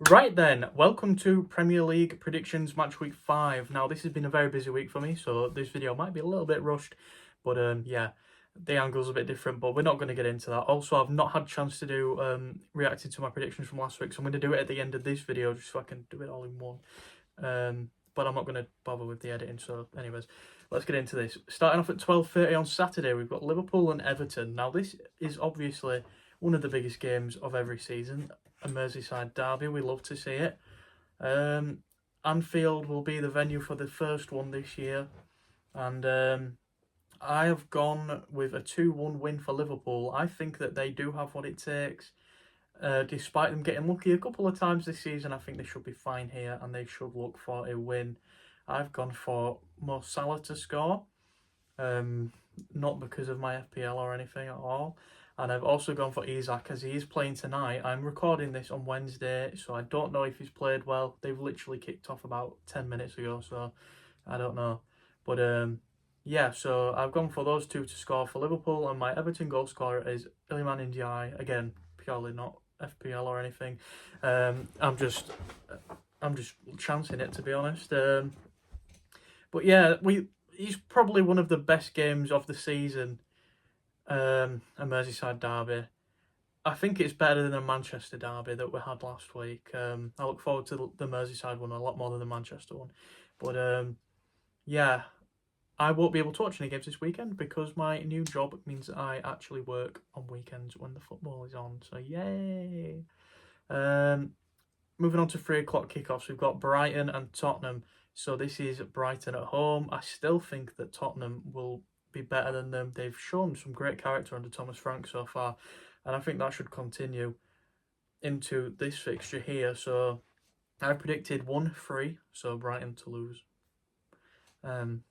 Right then, welcome to Premier League Predictions Match Week 5. Now, this has been a very busy week for me, so this video might be a little bit rushed, but yeah, the angle's a bit different, but we're not going to get into that. Also, I've not had a chance to do reacting to my predictions from last week, so I'm going to do it at the end of this video just so I can do it all in one. But I'm not going to bother with the editing, so anyways, let's get into this. Starting off at 12:30 on Saturday, we've got Liverpool and Everton. Now, this is obviously one of the biggest games of every season. A Merseyside derby, we love to see it. Anfield will be the venue for the first one this year, and I have gone with a 2-1 win for Liverpool. I think that they do have what it takes. Despite them getting lucky a couple of times this season, I think they should be fine here and they should look for a win. I've gone for Mo Salah to score, not because of my FPL or anything at all. And I've also gone for Isak as he is playing tonight. I'm recording this on Wednesday, so I don't know if he's played well. They've literally kicked off about 10 minutes ago, so I don't know. But yeah, so I've gone for those two to score for Liverpool, and my Everton goal scorer is Iliman Ndiaye. Again, purely not FPL or anything. I'm just chancing it, to be honest. But yeah, he's probably one of the best games of the season. A Merseyside derby. I think it's better than the Manchester derby that we had last week. I look forward to the Merseyside one a lot more than the Manchester one. But yeah, I won't be able to watch any games this weekend because my new job means I actually work on weekends when the football is on. So yay! Moving on to 3 o'clock kickoffs, we've got Brighton and Tottenham. So this is Brighton at home. I still think that Tottenham will be better than them. They've shown some great character under Thomas Frank so far, and I think that should continue into this fixture here. So I've predicted 1-3, so Brighton to lose. I'm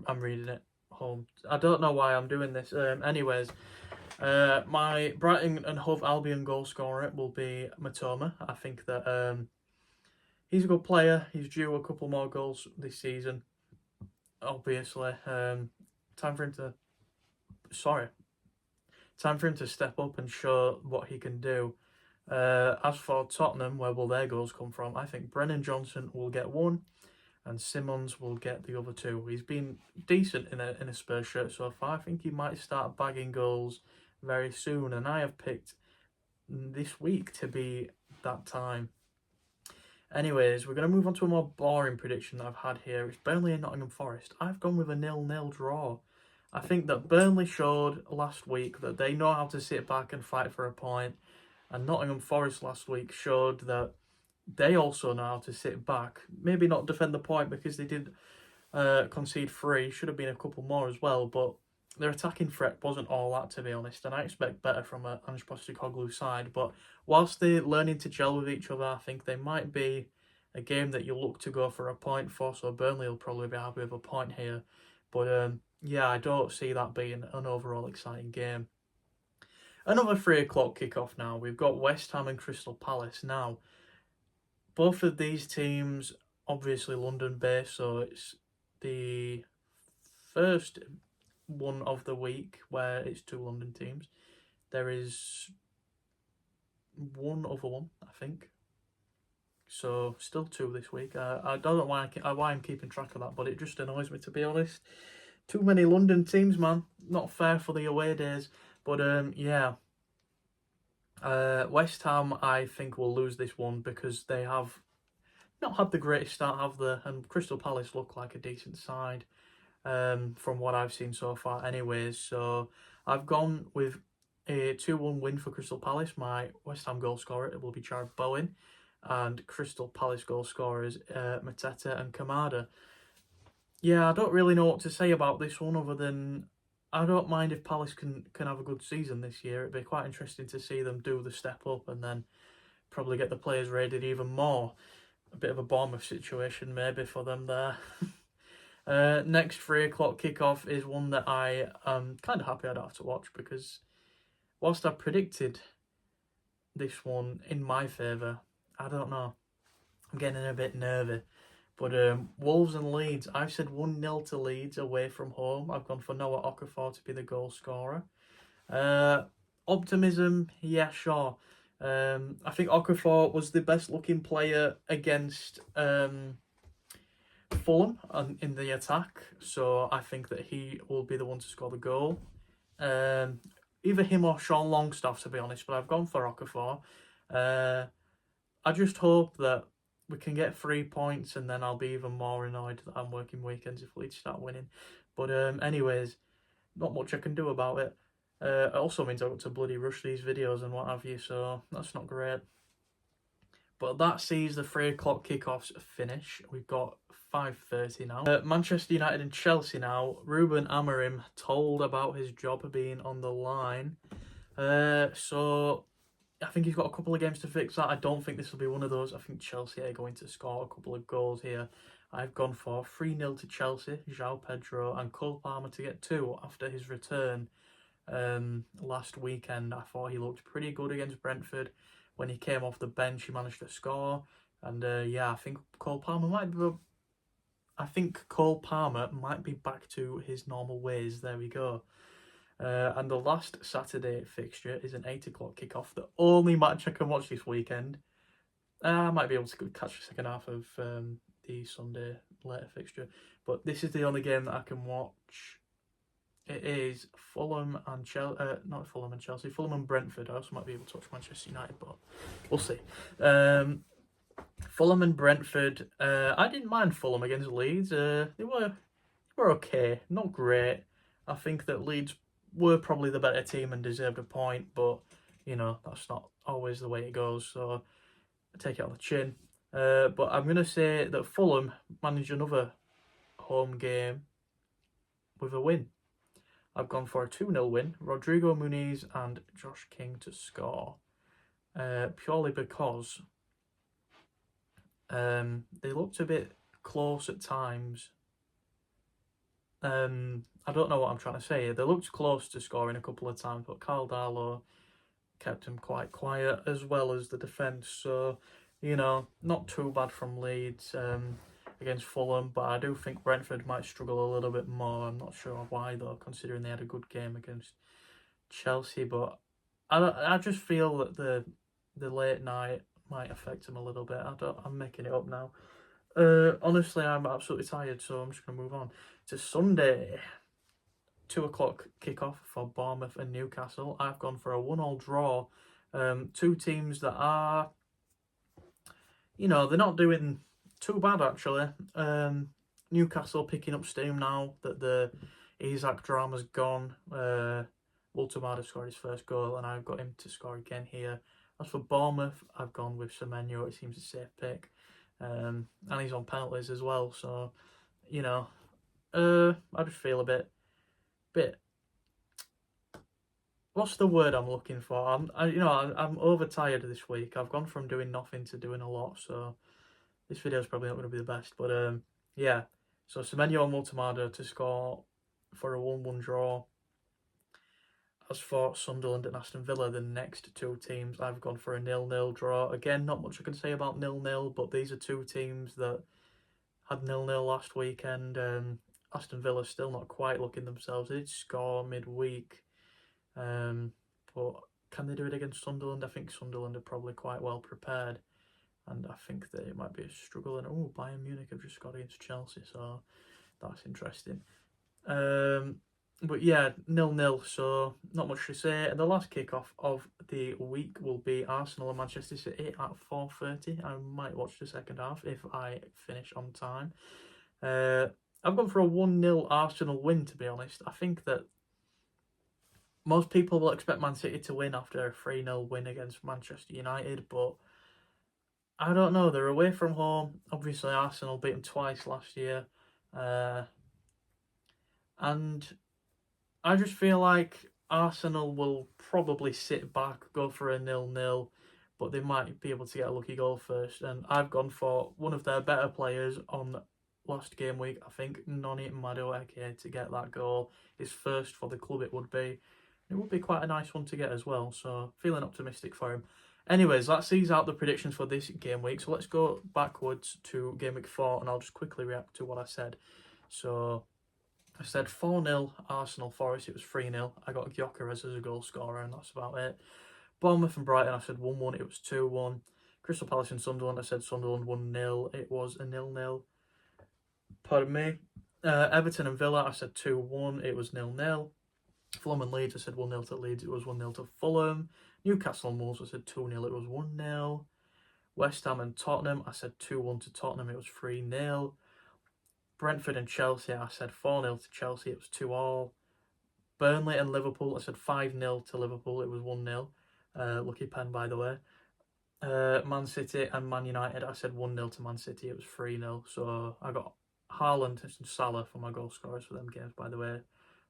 reading it home. I don't know why I'm doing this. Anyways, my Brighton and Hove Albion goal scorer will be Matoma. I think that he's a good player. He's due a couple more goals this season, obviously. Time for him to step up and show what he can do. As for Tottenham, where will their goals come from? I think Brennan Johnson will get one, and Simmons will get the other two. He's been decent in a Spurs shirt so far. I think he might start bagging goals very soon, and I have picked this week to be that time. Anyways, we're going to move on to a more boring prediction that I've had here. It's Burnley and Nottingham Forest. I've gone with a 0-0 draw. I think that Burnley showed last week that they know how to sit back and fight for a point, and Nottingham Forest last week showed that they also know how to sit back. Maybe not defend the point because they did concede 3. Should have been a couple more as well, but their attacking threat wasn't all that, to be honest, and I expect better from a Ange Postecoglou side. But whilst they're learning to gel with each other, I think they might be a game that you look to go for a point for, so Burnley will probably be happy with a point here. But yeah, I don't see that being an overall exciting game. Another 3 o'clock kickoff now. We've got West Ham and Crystal Palace. Now, both of these teams, obviously London-based, so it's the first one of the week where it's 2 London teams. There is one other one, I think. So still 2 this week. I don't know why I'm keeping track of that, but it just annoys me, to be honest. Too many London teams, man. Not fair for the away days. But yeah. West Ham, I think, will lose this one because they have not had the greatest start, have they? And Crystal Palace look like a decent side from what I've seen so far anyways. So I've gone with a 2-1 win for Crystal Palace. My West Ham goal scorer, it will be Jared Bowen. And Crystal Palace goal scorers, Mateta and Kamada. Yeah, I don't really know what to say about this one other than I don't mind if Palace can have a good season this year. It'd be quite interesting to see them do the step up and then probably get the players rated even more. A bit of a Bournemouth situation maybe for them there. Next 3 o'clock kickoff is one that I am kind of happy I don't have to watch because whilst I predicted this one in my favour, I don't know. I'm getting a bit nervy. But Wolves and Leeds, I've said 1-0 to Leeds away from home. I've gone for Noah Okafor to be the goal scorer. Optimism, yeah, sure. I think Okafor was the best looking player against Fulham in the attack, so I think that he will be the one to score the goal. Either him or Sean Longstaff, to be honest, but I've gone for Okafor. I just hope that we can get 3 points, and then I'll be even more annoyed that I'm working weekends if Leeds start winning. But anyways, not much I can do about it. It also means I've got to bloody rush these videos and what have you, so that's not great. But that sees the 3 o'clock kickoffs finish. We've got 5:30 now. Manchester United and Chelsea now. Ruben Amorim told about his job being on the line. So I think he's got a couple of games to fix that. I don't think this will be one of those. I think Chelsea are going to score a couple of goals here. I've gone for 3-0 to Chelsea, João Pedro and Cole Palmer to get 2 after his return last weekend. I thought he looked pretty good against Brentford. When he came off the bench, he managed to score. And yeah, I think Cole Palmer might be back to his normal ways. There we go. And the last Saturday fixture is an 8 o'clock kickoff. The only match I can watch this weekend. I might be able to catch the second half of the Sunday later fixture, but this is the only game that I can watch. It is Fulham and not Fulham and Chelsea, Fulham and Brentford. I also might be able to watch Manchester United, but we'll see. Fulham and Brentford. I didn't mind Fulham against Leeds. They were okay, not great. I think that Leeds were probably the better team and deserved a point, but you know that's not always the way it goes. So I take it on the chin. But I'm gonna say that Fulham managed another home game with a win. I've gone for a 2-0 win. Rodrigo Muniz and Josh King to score. Purely because they looked a bit close at times. I don't know what I'm trying to say. They looked close to scoring a couple of times, but Carl Darlow kept him quite quiet, as well as the defence. So, you know, not too bad from Leeds against Fulham, but I do think Brentford might struggle a little bit more. I'm not sure why, though, considering they had a good game against Chelsea. But I just feel that the late night might affect them a little bit. I'm making it up now. Honestly, I'm absolutely tired, so I'm just going to move on to Sunday. 2 o'clock kickoff for Bournemouth and Newcastle. I've gone for a 1-1 draw. Two teams that are, you know, they're not doing too bad actually. Newcastle picking up steam now that the Isak drama's gone. Ultimada scored his first goal, and I've got him to score again here. As for Bournemouth, I've gone with Semenyo. It seems a safe pick. And he's on penalties as well, so you know, I just feel a bit. What's the word I'm looking for? I'm overtired this week. I've gone from doing nothing to doing a lot, so this video is probably not going to be the best. But yeah. So Semenyo and Ultimada to score for a 1-1 draw. As for Sunderland and Aston Villa, the next two teams, I've gone for a 0-0 draw. Again, not much I can say about 0-0, but these are two teams that had 0-0 last weekend. Aston Villa still not quite looking themselves. They did score midweek, but can they do it against Sunderland? I think Sunderland are probably quite well prepared, and I think that it might be a struggle. And Bayern Munich have just scored against Chelsea, so that's interesting. But yeah, 0-0, so not much to say. And the last kickoff of the week will be Arsenal and Manchester City at 4:30. I might watch the second half if I finish on time. I've gone for a 1-0 Arsenal win, to be honest. I think that most people will expect Man City to win after a 3-0 win against Manchester United, but I don't know. They're away from home. Obviously, Arsenal beat them twice last year. And I just feel like Arsenal will probably sit back, go for a 0-0, but they might be able to get a lucky goal first. And I've gone for one of their better players on last game week, I think, Noni Madueke, to get that goal. His first for the club it would be. It would be quite a nice one to get as well, so feeling optimistic for him. Anyways, that sees out the predictions for this game week. So let's go backwards to game week 4, and I'll just quickly react to what I said. So I said 4-0 Arsenal Forest. It was 3-0. I got Gyökeres as a goal scorer, and that's about it. Bournemouth and Brighton, I said 1-1, it was 2-1. Crystal Palace and Sunderland, I said Sunderland 1-0, it was a 0-0. Pardon me. Everton and Villa, I said 2-1, it was 0-0. Fulham and Leeds, I said 1-0 to Leeds, it was 1-0 to Fulham. Newcastle and Wolves, I said 2-0, it was 1-0. West Ham and Tottenham, I said 2-1 to Tottenham, it was 3-0. Brentford and Chelsea, I said 4-0 to Chelsea, it was 2-2. Burnley and Liverpool, I said 5-0 to Liverpool, it was 1-0. Lucky pen, by the way. Man City and Man United, I said 1-0 to Man City, it was 3-0. So I got Haaland and Salah for my goal scorers for them games, by the way.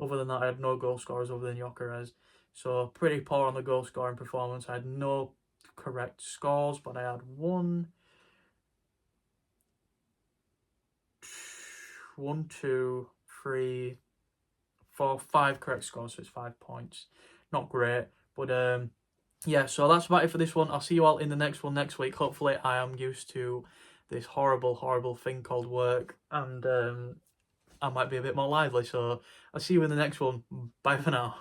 Other than that, I had no goal scorers other than Gyökeres. So pretty poor on the goal scoring performance. I had no correct scores, but I had 5 correct scores, so it's 5 points. Not great, but yeah, so that's about it for this one. I'll see you all in the next one next week. Hopefully I am used to this horrible thing called work, and I might be a bit more lively. So I'll see you in the next one. Bye for now.